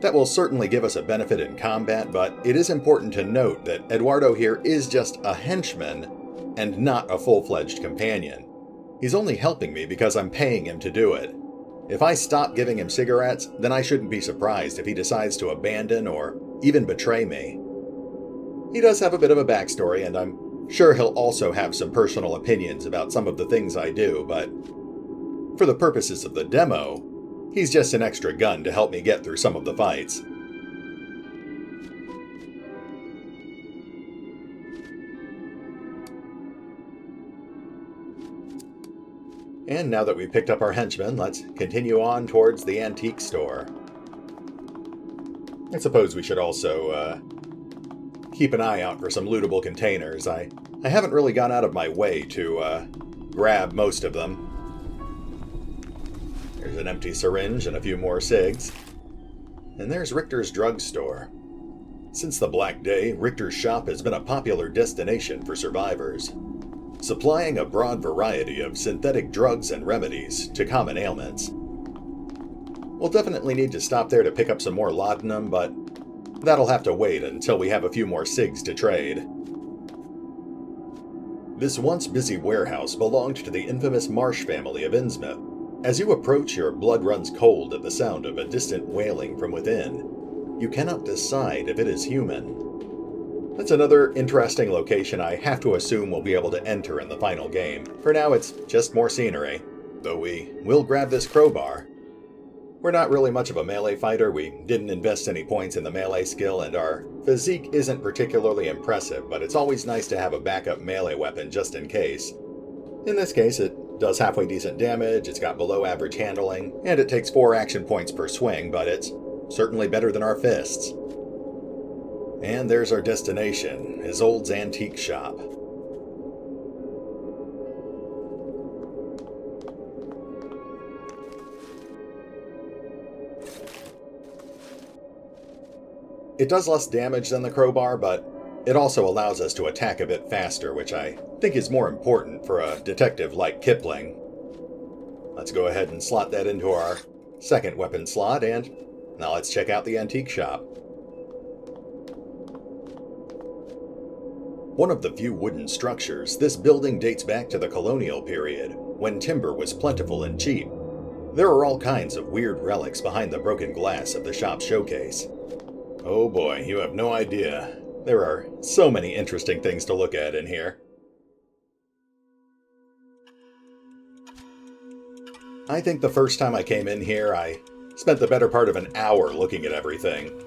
B: That will certainly give us a benefit in combat, but it is important to note that Eduardo here is just a henchman and not a full-fledged companion. He's only helping me because I'm paying him to do it. If I stop giving him cigarettes, then I shouldn't be surprised if he decides to abandon or even betray me. He does have a bit of a backstory, and I'm sure he'll also have some personal opinions about some of the things I do, but for the purposes of the demo, he's just an extra gun to help me get through some of the fights. And now that we've picked up our henchmen, let's continue on towards the antique store. I suppose we should also keep an eye out for some lootable containers. I haven't really gone out of my way to grab most of them. There's an empty syringe and a few more cigs. And there's Richter's drugstore. Since the Black Day, Richter's shop has been a popular destination for survivors, supplying a broad variety of synthetic drugs and remedies to common ailments. We'll definitely need to stop there to pick up some more laudanum, but that'll have to wait until we have a few more cigs to trade. This once busy warehouse belonged to the infamous Marsh family of Innsmouth. As you approach, your blood runs cold at the sound of a distant wailing from within. You cannot decide if it is human. That's another interesting location I have to assume we'll be able to enter in the final game. For now, it's just more scenery, though we will grab this crowbar. We're not really much of a melee fighter, we didn't invest any points in the melee skill, and our physique isn't particularly impressive, but it's always nice to have a backup melee weapon just in case. In this case, it does halfway decent damage, it's got below average handling, and it takes 4 action points per swing, but it's certainly better than our fists. And there's our destination, Isolde's antique shop. It does less damage than the crowbar, but it also allows us to attack a bit faster, which I think is more important for a detective like Kipling. Let's go ahead and slot that into our second weapon slot, and now let's check out the antique shop. One of the few wooden structures, this building dates back to the colonial period, when timber was plentiful and cheap. There are all kinds of weird relics behind the broken glass of the shop's showcase. Oh boy, you have no idea. There are so many interesting things to look at in here. I think the first time I came in here, I spent the better part of an hour looking at everything.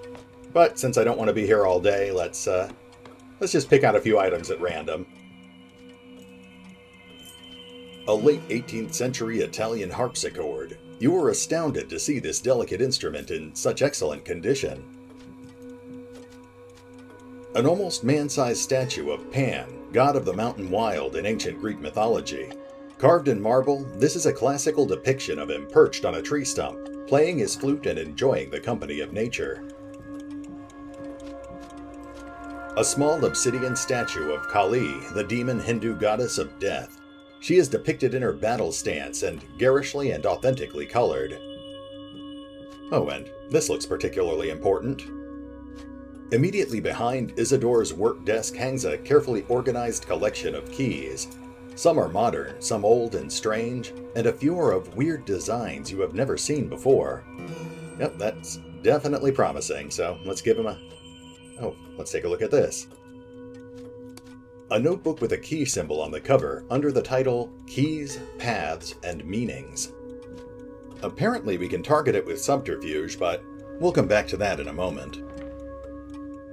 B: But since I don't want to be here all day, let's just pick out a few items at random. A late 18th century Italian harpsichord. You were astounded to see this delicate instrument in such excellent condition. An almost man-sized statue of Pan, god of the mountain wild in ancient Greek mythology. Carved in marble, this is a classical depiction of him perched on a tree stump, playing his flute and enjoying the company of nature. A small obsidian statue of Kali, the demon Hindu goddess of death. She is depicted in her battle stance and garishly and authentically colored. Oh, and this looks particularly important. Immediately behind Isidore's work desk hangs a carefully organized collection of keys. Some are modern, some old and strange, and a few are of weird designs you have never seen before. Yep, that's definitely promising, so let's give him a... Oh, let's take a look at this. A notebook with a key symbol on the cover under the title Keys, Paths, and Meanings. Apparently we can target it with subterfuge, but we'll come back to that in a moment.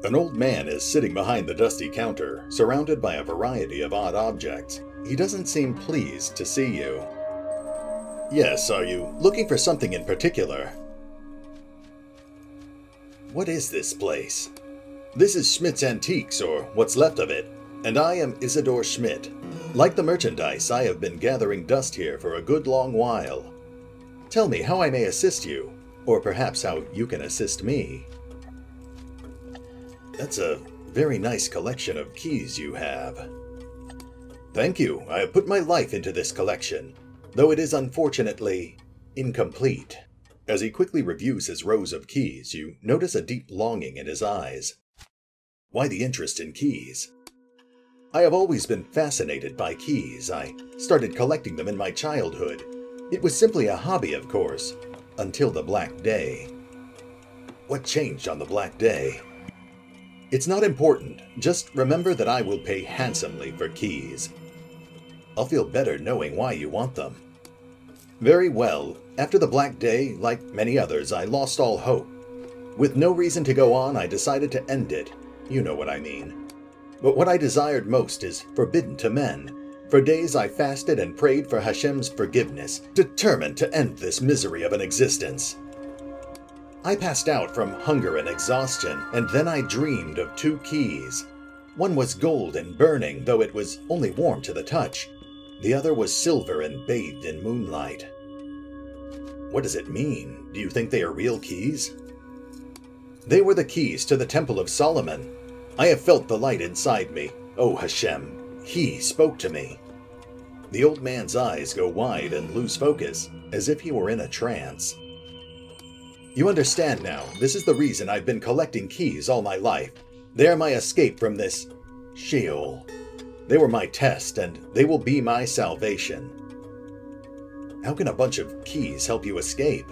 B: An old man is sitting behind the dusty counter, surrounded by a variety of odd objects. He doesn't seem pleased to see you. Yes, are you looking for something in particular? What is this place? This is Schmidt's Antiques, or what's left of it, and I am Isidore Schmidt. Like the merchandise, I have been gathering dust here for a good long while. Tell me how I may assist you, or perhaps how you can assist me. That's a very nice collection of keys you have. Thank you. I have put my life into this collection, though it is unfortunately incomplete. As he quickly reviews his rows of keys, you notice a deep longing in his eyes. Why the interest in keys? I have always been fascinated by keys. I started collecting them in my childhood. It was simply a hobby, of course, until the Black Day. What changed on the Black Day? It's not important. Just remember that I will pay handsomely for keys. I'll feel better knowing why you want them. Very well. After the Black Day, like many others, I lost all hope. With no reason to go on, I decided to end it. You know what I mean. But what I desired most is forbidden to men. For days I fasted and prayed for Hashem's forgiveness, determined to end this misery of an existence. I passed out from hunger and exhaustion, and then I dreamed of 2 keys. One was gold and burning, though it was only warm to the touch. The other was silver and bathed in moonlight. What does it mean? Do you think they are real keys? They were the keys to the Temple of Solomon. I have felt the light inside me. Oh Hashem, He spoke to me. The old man's eyes go wide and lose focus, as if he were in a trance. You understand now, this is the reason I've been collecting keys all my life. They are my escape from this Sheol. They were my test, and they will be my salvation. How can a bunch of keys help you escape?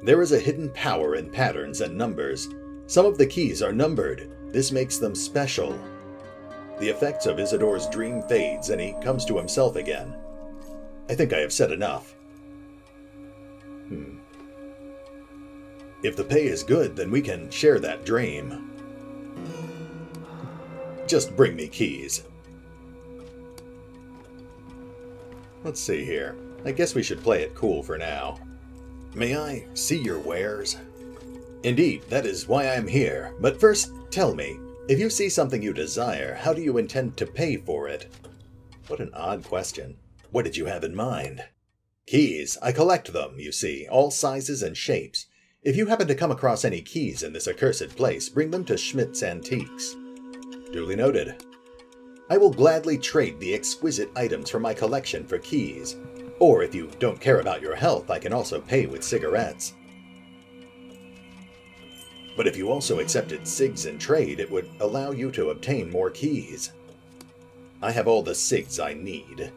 B: There is a hidden power in patterns and numbers. Some of the keys are numbered. This makes them special. The effects of Isidore's dream fades, and he comes to himself again. I think I have said enough. If the pay is good, then we can share that dream. Just bring me keys. Let's see here. I guess we should play it cool for now. May I see your wares? Indeed, that is why I am here. But first, tell me, if you see something you desire, how do you intend to pay for it? What an odd question. What did you have in mind? Keys. I collect them, you see, all sizes and shapes. If you happen to come across any keys in this accursed place, bring them to Schmidt's Antiques. Duly noted. I will gladly trade the exquisite items from my collection for keys. Or if you don't care about your health, I can also pay with cigarettes. But if you also accepted cigs in trade, it would allow you to obtain more keys. I have all the cigs I need.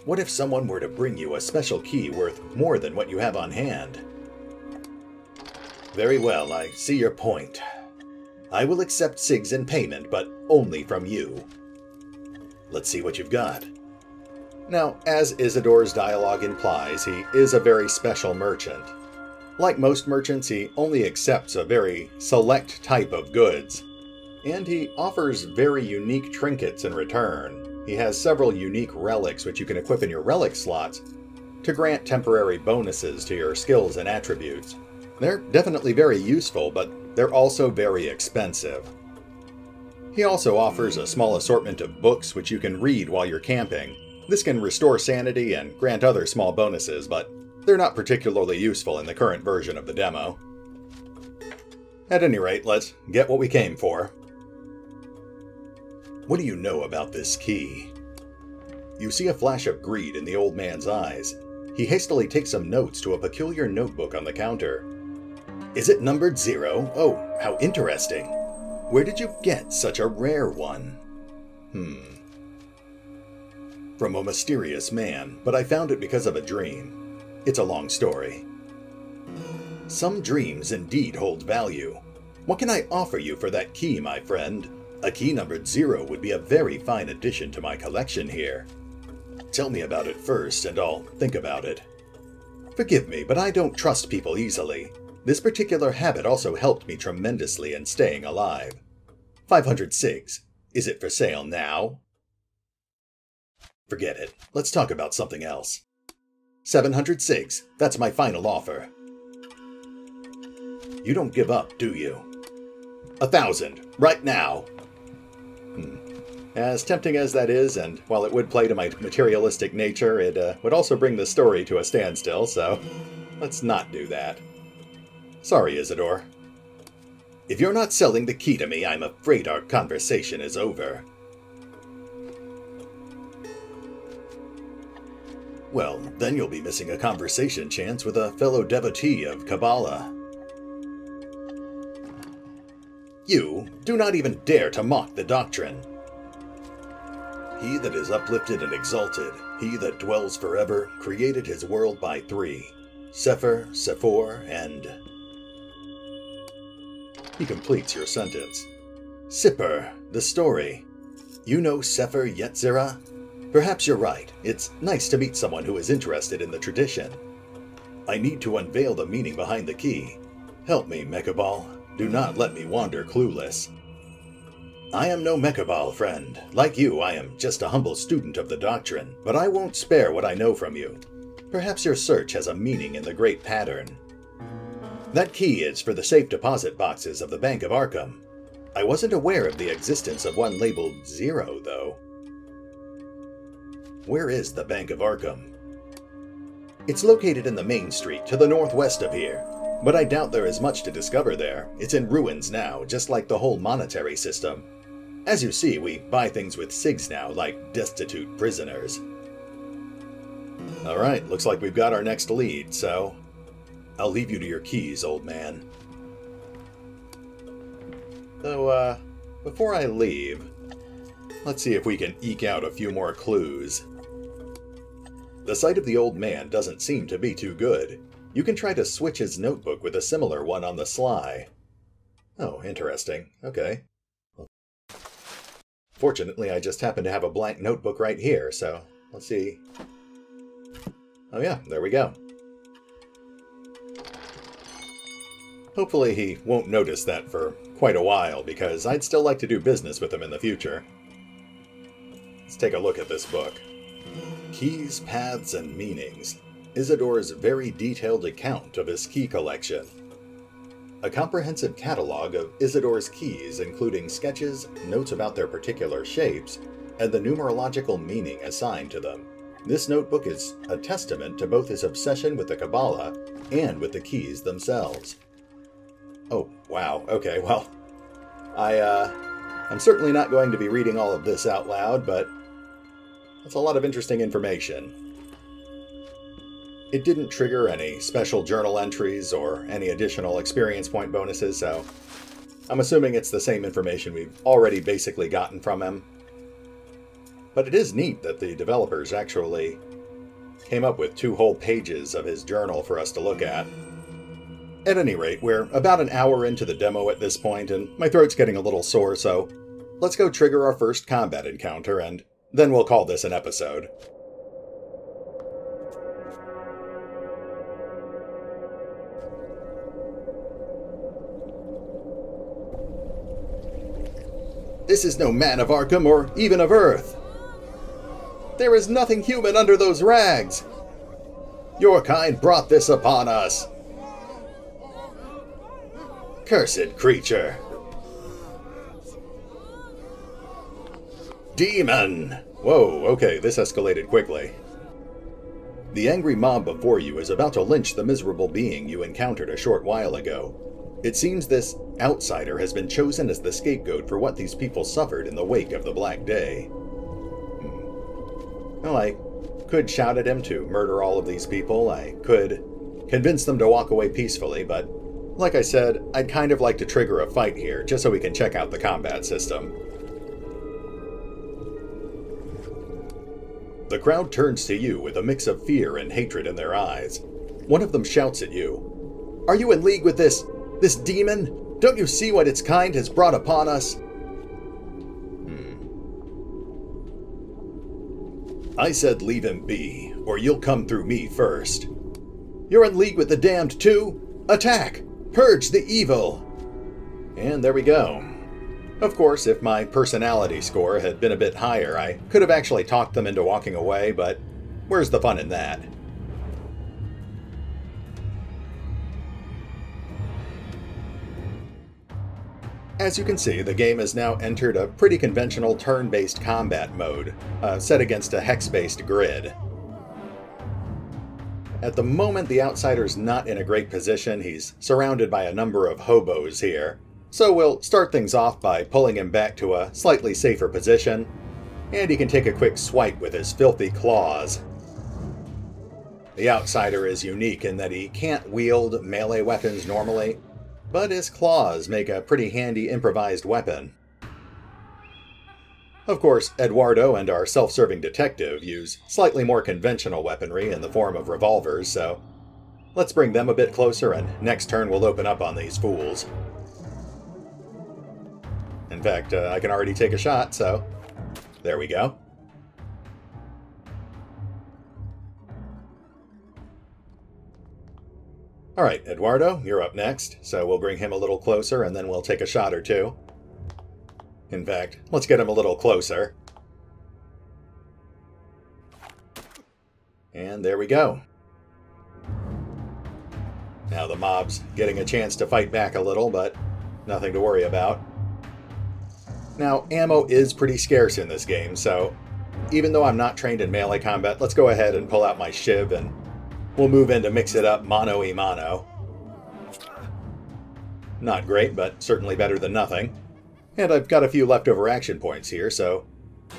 B: What if someone were to bring you a special key worth more than what you have on hand? Very well, I see your point. I will accept cigs in payment, but only from you. Let's see what you've got. Now, as Isidore's dialogue implies, he is a very special merchant. Like most merchants, he only accepts a very select type of goods, and he offers very unique trinkets in return. He has several unique relics which you can equip in your relic slots to grant temporary bonuses to your skills and attributes. They're definitely very useful, but they're also very expensive. He also offers a small assortment of books which you can read while you're camping. This can restore sanity and grant other small bonuses, but they're not particularly useful in the current version of the demo. At any rate, let's get what we came for. What do you know about this key? You see a flash of greed in the old man's eyes. He hastily takes some notes to a peculiar notebook on the counter. Is it numbered 0? Oh, how interesting. Where did you get such a rare one? From a mysterious man, but I found it because of a dream. It's a long story. Some dreams indeed hold value. What can I offer you for that key, my friend? A key numbered 0 would be a very fine addition to my collection here. Tell me about it first, and I'll think about it. Forgive me, but I don't trust people easily. This particular habit also helped me tremendously in staying alive. 500 cigs. Is it for sale now? Forget it. Let's talk about something else. 700 cigs. That's my final offer. You don't give up, do you? 1,000. Right now. As tempting as that is, and while it would play to my materialistic nature, it would also bring the story to a standstill, so let's not do that. Sorry, Isidore. If you're not selling the key to me, I'm afraid our conversation is over. Well, then you'll be missing a conversation chance with a fellow devotee of Kabbalah. You do not even dare to mock the doctrine. He that is uplifted and exalted, he that dwells forever, created his world by three. Sefer, Sephor, and... He completes your sentence. Sipper, the story. You know Sefer Yetzirah? Perhaps you're right. It's nice to meet someone who is interested in the tradition. I need to unveil the meaning behind the key. Help me, Mechabal. Do not let me wander clueless. I am no Mechabal, friend. Like you, I am just a humble student of the doctrine, but I won't spare what I know from you. Perhaps your search has a meaning in the great pattern. That key is for the safe deposit boxes of the Bank of Arkham. I wasn't aware of the existence of one labeled 0, though. Where is the Bank of Arkham? It's located in the main street to the northwest of here, but I doubt there is much to discover there. It's in ruins now, just like the whole monetary system. As you see, we buy things with SIGs now, like destitute prisoners. Alright, looks like we've got our next lead, so... I'll leave you to your keys, old man. So, before I leave, let's see if we can eke out a few more clues. The sight of the old man doesn't seem to be too good. You can try to switch his notebook with a similar one on the sly. Oh, interesting. Okay. Fortunately, I just happen to have a blank notebook right here, so let's see. Oh yeah, there we go. Hopefully he won't notice that for quite a while, because I'd still like to do business with him in the future. Let's take a look at this book. Keys, Paths, and Meanings. Isidore's very detailed account of his key collection. A comprehensive catalog of Isidore's keys, including sketches, notes about their particular shapes, and the numerological meaning assigned to them. This notebook is a testament to both his obsession with the Kabbalah and with the keys themselves. Oh, wow. Okay, well, I'm certainly not going to be reading all of this out loud, but that's a lot of interesting information. It didn't trigger any special journal entries or any additional experience point bonuses, so I'm assuming it's the same information we've already basically gotten from him. But it is neat that the developers actually came up with 2 whole pages of his journal for us to look at. At any rate, we're about an hour into the demo at this point, and my throat's getting a little sore, so let's go trigger our first combat encounter, and then we'll call this an episode. This is no man of Arkham or even of Earth. There is nothing human under those rags. Your kind brought this upon us. Cursed creature. Demon! Whoa, okay, this escalated quickly. The angry mob before you is about to lynch the miserable being you encountered a short while ago. It seems this outsider has been chosen as the scapegoat for what these people suffered in the wake of the Black Day. Well, I could shout at him to murder all of these people. I could convince them to walk away peacefully, but like I said, I'd kind of like to trigger a fight here, just so we can check out the combat system. The crowd turns to you with a mix of fear and hatred in their eyes. One of them shouts at you. Are you in league with this demon? Don't you see what its kind has brought upon us? I said leave him be, or you'll come through me first. You're in league with the damned too? Attack! Purge the evil! And there we go. Of course, if my personality score had been a bit higher, I could have actually talked them into walking away, but where's the fun in that? As you can see, the game has now entered a pretty conventional turn-based combat mode, set against a hex-based grid. At the moment, the outsider's not in a great position. He's surrounded by a number of hobos here. So we'll start things off by pulling him back to a slightly safer position, and he can take a quick swipe with his filthy claws. The outsider is unique in that he can't wield melee weapons normally, but his claws make a pretty handy improvised weapon. Of course, Eduardo and our self-serving detective use slightly more conventional weaponry in the form of revolvers, so let's bring them a bit closer, and next turn we'll open up on these fools. In fact, I can already take a shot, so there we go. Alright, Eduardo, you're up next, so we'll bring him a little closer and then we'll take a shot or two. In fact, let's get him a little closer. And there we go. Now the mob's getting a chance to fight back a little, but nothing to worry about. Now, ammo is pretty scarce in this game, so even though I'm not trained in melee combat, let's go ahead and pull out my shiv and we'll move in to mix it up mano-y-mano. Not great, but certainly better than nothing. And I've got a few leftover action points here, so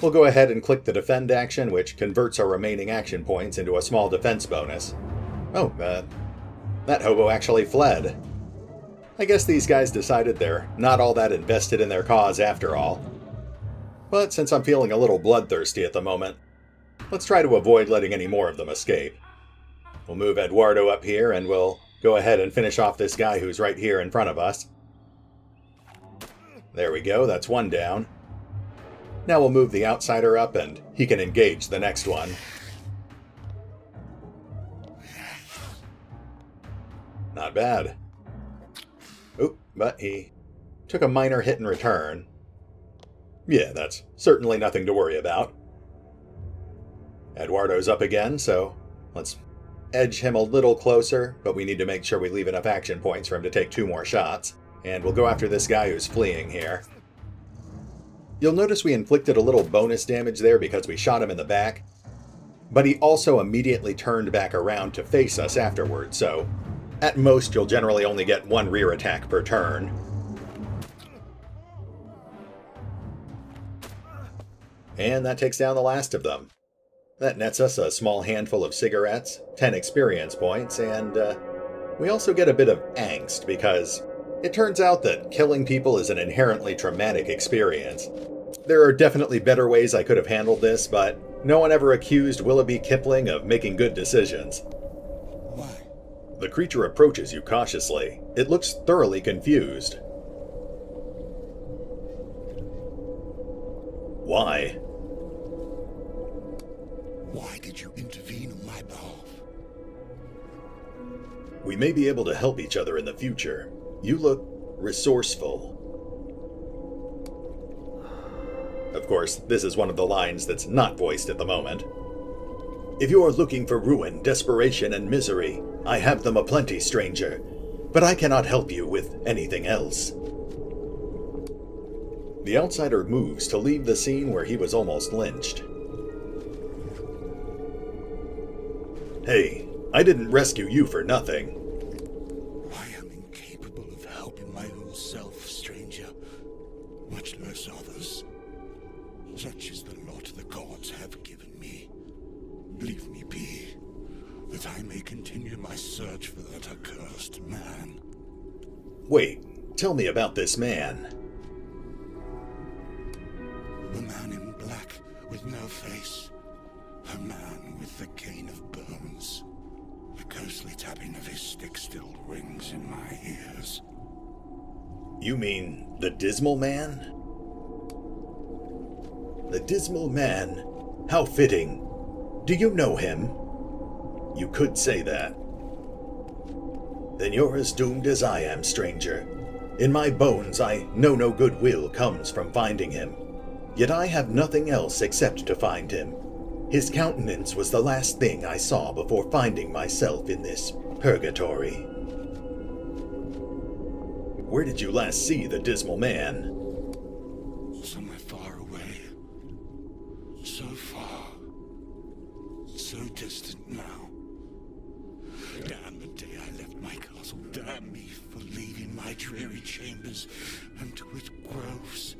B: we'll go ahead and click the defend action, which converts our remaining action points into a small defense bonus. Oh, that hobo actually fled. I guess these guys decided they're not all that invested in their cause after all. But since I'm feeling a little bloodthirsty at the moment, let's try to avoid letting any more of them escape. We'll move Eduardo up here, and we'll go ahead and finish off this guy who's right here in front of us. There we go, that's one down. Now we'll move the outsider up, and he can engage the next one. Not bad. Oop, but he took a minor hit in return. Yeah, that's certainly nothing to worry about. Eduardo's up again, so let's edge him a little closer, but we need to make sure we leave enough action points for him to take 2 more shots. And we'll go after this guy who's fleeing here. You'll notice we inflicted a little bonus damage there because we shot him in the back, but he also immediately turned back around to face us afterward, so at most you'll generally only get 1 rear attack per turn. And that takes down the last of them. That nets us a small handful of cigarettes, 10 experience points, and we also get a bit of angst because it turns out that killing people is an inherently traumatic experience. There are definitely better ways I could have handled this, but no one ever accused Willoughby Kipling of making good decisions.
C: Why?
B: The creature approaches you cautiously. It looks thoroughly confused. Why?
C: Why did you intervene on my behalf?
B: We may be able to help each other in the future. You look resourceful. Of course, this is one of the lines that's not voiced at the moment. If you are looking for ruin, desperation, and misery, I have them aplenty, stranger. But I cannot help you with anything else. The outsider moves to leave the scene where he was almost lynched. Hey, I didn't rescue you for nothing.
C: I am incapable of helping my own self, stranger, much less others. Such is the lot the gods have given me. Leave me be, that I may continue my search for that accursed man.
B: Wait, tell me about this man.
C: The man in black with no face. A man with the cane of bones. The ghostly tapping of his stick still rings in my ears.
B: You mean the Dismal Man? The Dismal Man? How fitting. Do you know him? You could say that. Then you're as doomed as I am, stranger. In my bones I know no goodwill comes from finding him. Yet I have nothing else except to find him. His countenance was the last thing I saw before finding myself in this purgatory. Where did you last see the Dismal Man?
C: Somewhere far away. So far. So distant now. Damn the day I left my castle. Damn me for leaving my dreary chambers and twilit groves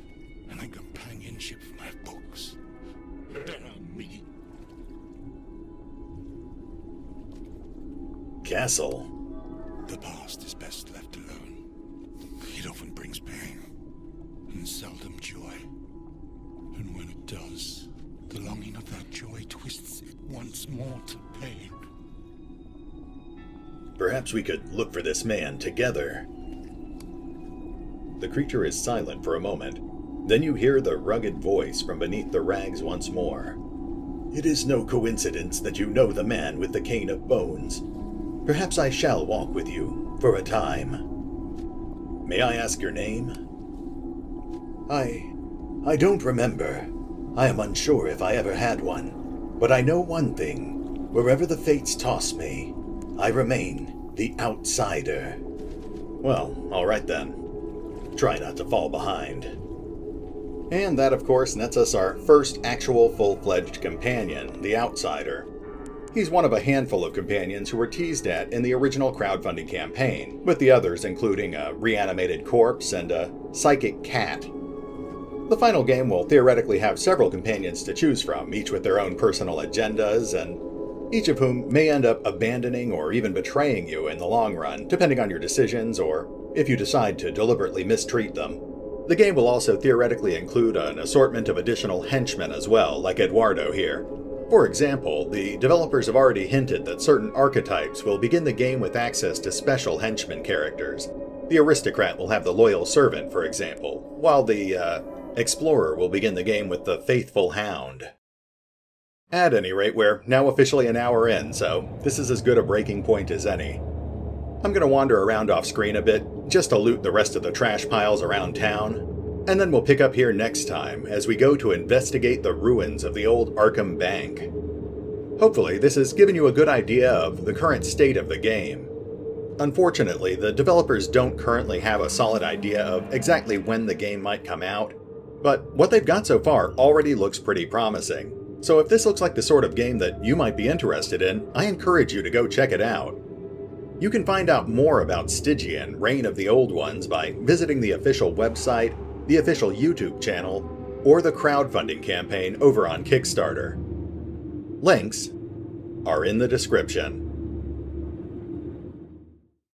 C: and a companionship for my books. Damn me.
B: Castle.
C: The past is best left alone. It often brings pain, and seldom joy. And when it longing of that joy twists it once more to pain.
B: Perhaps we could look for this man together. The creature is silent for a moment. Then you hear the rugged voice from beneath the rags once more. It is no coincidence that you know the man with the cane of bones. Perhaps I shall walk with you for a time. May I ask your name? I don't remember. I am unsure if I ever had one. But I know one thing. Wherever the fates toss me, I remain the outsider. Well, alright then. Try not to fall behind. And that, of course, nets us our first actual full-fledged companion, the Outsider. He's one of a handful of companions who were teased at in the original crowdfunding campaign, with the others including a reanimated corpse and a psychic cat. The final game will theoretically have several companions to choose from, each with their own personal agendas, and each of whom may end up abandoning or even betraying you in the long run, depending on your decisions or if you decide to deliberately mistreat them. The game will also theoretically include an assortment of additional henchmen as well, like Eduardo here. For example, the developers have already hinted that certain archetypes will begin the game with access to special henchman characters. The aristocrat will have the loyal servant, for example, while the explorer will begin the game with the faithful hound. At any rate, we're now officially an hour in, so this is as good a breaking point as any. I'm going to wander around off screen a bit, just to loot the rest of the trash piles around town, and then we'll pick up here next time as we go to investigate the ruins of the old Arkham Bank. Hopefully, this has given you a good idea of the current state of the game. Unfortunately, the developers don't currently have a solid idea of exactly when the game might come out, but what they've got so far already looks pretty promising. So if this looks like the sort of game that you might be interested in, I encourage you to go check it out. You can find out more about Stygian, Reign of the Old Ones by visiting the official website, the official YouTube channel, or the crowdfunding campaign over on Kickstarter. Links are in the description.